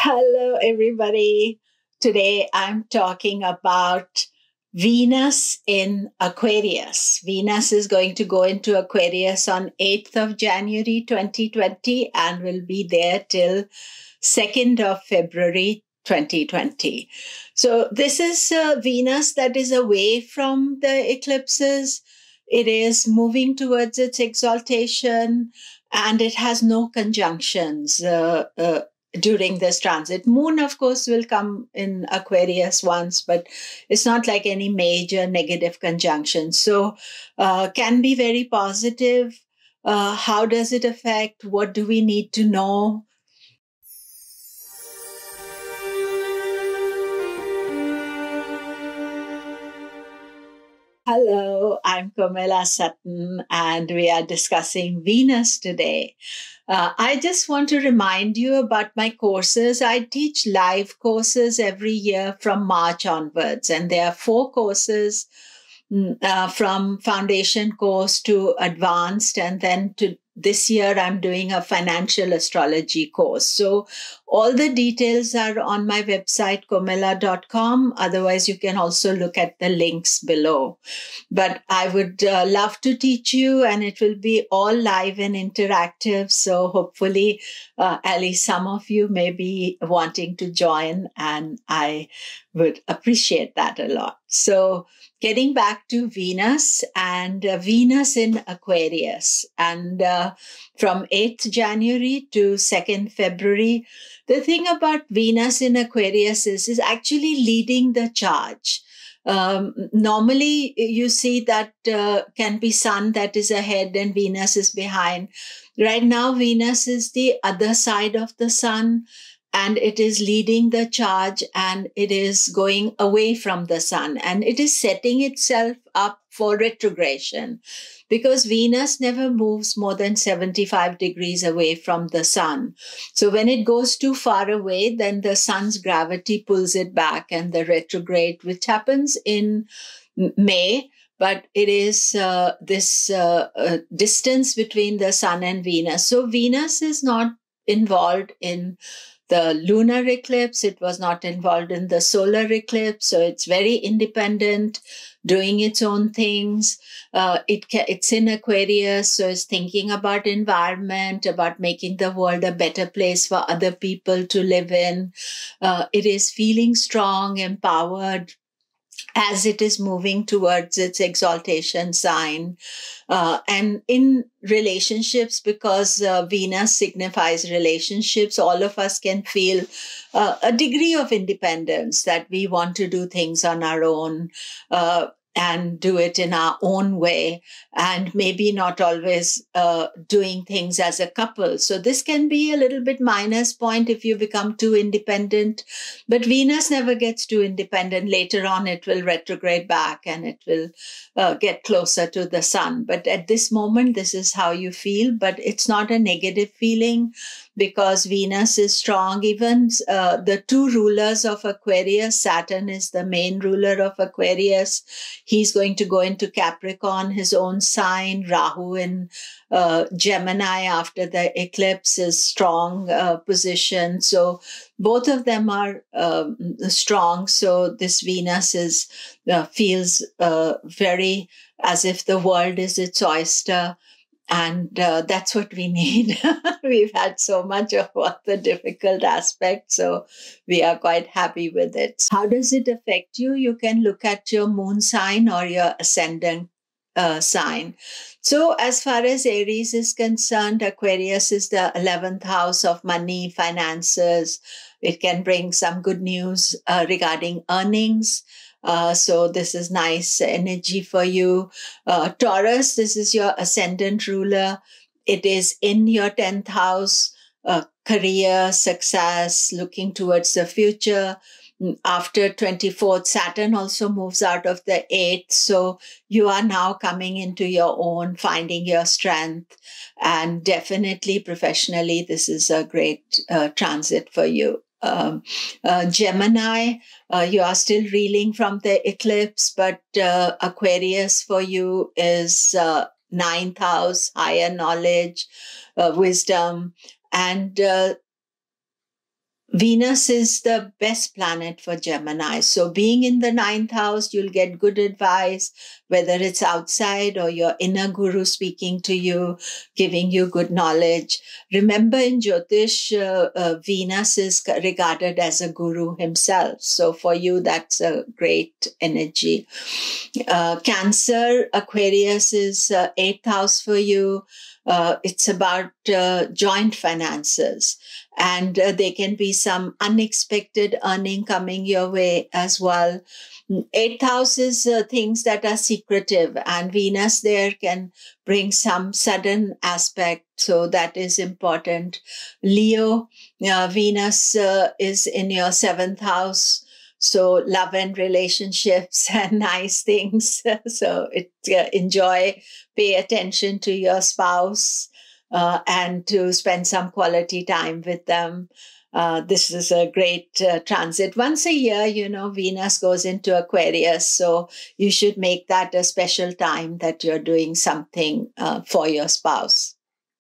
Hello, everybody. Today I'm talking about Venus in Aquarius. Venus is going to go into Aquarius on 8th of January 2020 and will be there till 2nd of February 2020. So this is Venus that is away from the eclipses. It is moving towards its exaltation and it has no conjunctions during this transit. Moon, of course, will come in Aquarius once, but it's not like any major negative conjunction. So can be very positive. How does it affect? What do we need to know? Hello, I'm Komilla Sutton, and we are discussing Venus today. I just want to remind you about my courses. I teach live courses every year from March onwards, and there are 4 courses from foundation course to advanced, and then to this year I'm doing a financial astrology course. So all the details are on my website komilla.com. Otherwise you can also look at the links below. But I would love to teach you, and it will be all live and interactive. So hopefully at least some of you may be wanting to join, and I would appreciate that a lot. So getting back to Venus, and Venus in Aquarius, and from 8th January to 2nd February, the thing about Venus in Aquarius is actually leading the charge. Normally, you see that can be Sun that is ahead and Venus is behind. Right now, Venus is the other side of the Sun, and it is leading the charge, and it is going away from the Sun, and it is setting itself up for retrogression, because Venus never moves more than 75 degrees away from the Sun. So when it goes too far away, then the Sun's gravity pulls it back, and the retrograde, which happens in May, but it is this distance between the Sun and Venus. So Venus is not involved in the lunar eclipse. It was not involved in the solar eclipse. So it's very independent, doing its own things. It's in Aquarius, so it's thinking about environment, about making the world a better place for other people to live in. It is feeling strong, empowered, as it is moving towards its exaltation sign. And in relationships, because Venus signifies relationships, all of us can feel a degree of independence, that we want to do things on our own and do it in our own way, and maybe not always doing things as a couple. So this can be a little bit minus point if you become too independent. But Venus never gets too independent. Later on, it will retrograde back, and it will get closer to the Sun. But at this moment, this is how you feel. But it's not a negative feeling, because Venus is strong. Even the 2 rulers of Aquarius, Saturn is the main ruler of Aquarius. He's going to go into Capricorn, his own sign. Rahu in Gemini after the eclipse is strong position. So both of them are strong. So this Venus feels very as if the world is its oyster. And that's what we need. We've had so much of all the difficult aspects, so we are quite happy with it. How does it affect you? You can look at your moon sign or your ascendant sign. So as far as Aries is concerned, Aquarius is the 11th house of money, finances. It can bring some good news regarding earnings. So this is nice energy for you. Taurus, this is your ascendant ruler. It is in your 10th house, career, success, looking towards the future. After 24th, Saturn also moves out of the 8th. So you are now coming into your own, finding your strength. And definitely professionally, this is a great transit for you. Gemini, you are still reeling from the eclipse, but Aquarius for you is 9th house, higher knowledge, wisdom. And Venus is the best planet for Gemini. So being in the ninth house, you'll get good advice, whether it's outside or your inner guru speaking to you, giving you good knowledge. Remember in Jyotish, Venus is regarded as a guru himself. So for you, that's a great energy. Cancer, Aquarius is eighth house for you. It's about joint finances. And there can be some unexpected earning coming your way as well. Eighth house is things that are secretive, and Venus there can bring some sudden aspect. So that is important. Leo, Venus is in your seventh house. So love and relationships and nice things. So enjoy, pay attention to your spouse. And to spend some quality time with them. This is a great transit. Once a year, Venus goes into Aquarius. So you should make that a special time that you're doing something for your spouse.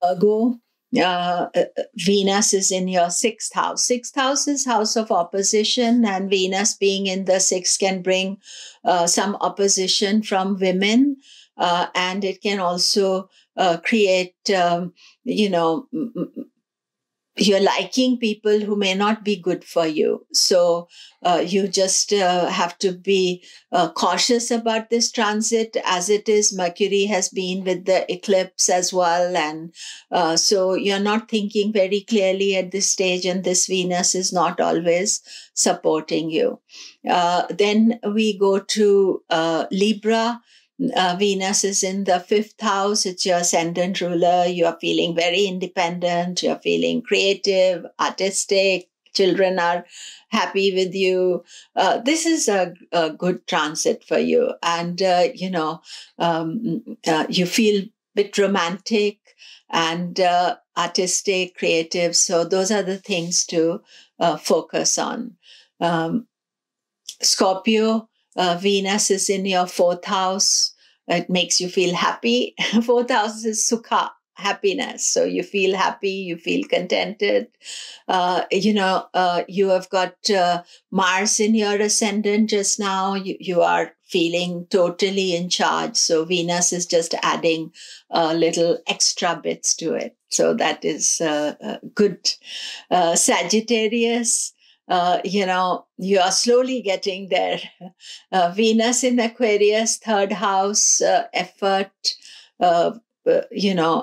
Virgo, Venus is in your sixth house. Sixth house is house of opposition, and Venus being in the sixth can bring some opposition from women. And it can also create, you're liking people who may not be good for you. So you just have to be cautious about this transit, as it is. Mercury has been with the eclipse as well. And so you're not thinking very clearly at this stage, and this Venus is not always supporting you. Then we go to Libra. Venus is in the fifth house. It's your ascendant ruler. You are feeling very independent. You're feeling creative, artistic. Children are happy with you. This is a good transit for you. And, you feel a bit romantic and artistic, creative. So those are the things to focus on. Scorpio, Venus is in your fourth house. It makes you feel happy. Fourth house is Sukha, happiness. So you feel happy, you feel contented. You have got Mars in your ascendant just now. You are feeling totally in charge. So Venus is just adding little extra bits to it. So that is good. Sagittarius, you are slowly getting there. Venus in Aquarius, third house, effort,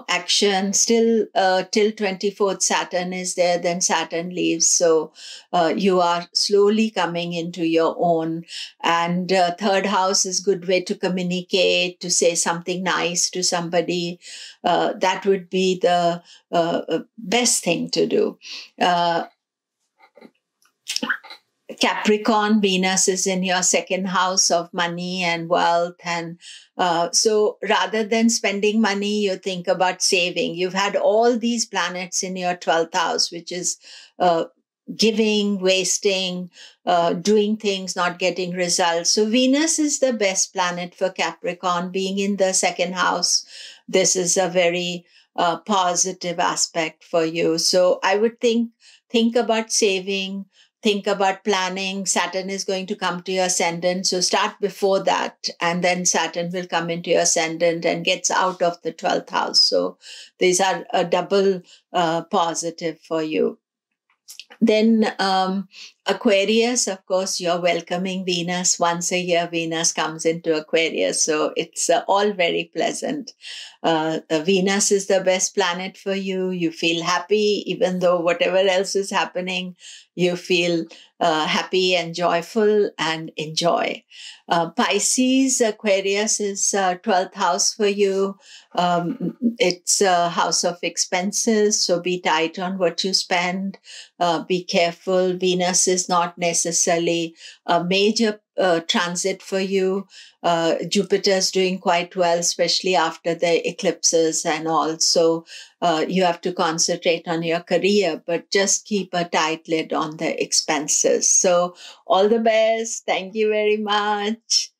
action. Still till 24th, Saturn is there, then Saturn leaves. So you are slowly coming into your own. And third house is good way to communicate, to say something nice to somebody. That would be the best thing to do. Capricorn, Venus is in your second house of money and wealth. And so rather than spending money, you think about saving. You've had all these planets in your 12th house, which is giving, wasting, doing things, not getting results. So Venus is the best planet for Capricorn. Being in the second house, this is a very positive aspect for you. So I would think about saving, think about planning. Saturn is going to come to your ascendant. So start before that, and then Saturn will come into your ascendant and gets out of the 12th house. So these are a double positive for you. Then Aquarius, of course, you're welcoming Venus. Once a year, Venus comes into Aquarius. So it's all very pleasant. Venus is the best planet for you. You feel happy, even though whatever else is happening, you feel happy and joyful and enjoy. Pisces, Aquarius is 12th house for you. It's a house of expenses. So be tight on what you spend. Be careful. Venus is not necessarily a major transit for you. Jupiter's doing quite well, especially after the eclipses and all. So you have to concentrate on your career, but just keep a tight lid on the expenses. So all the best. Thank you very much.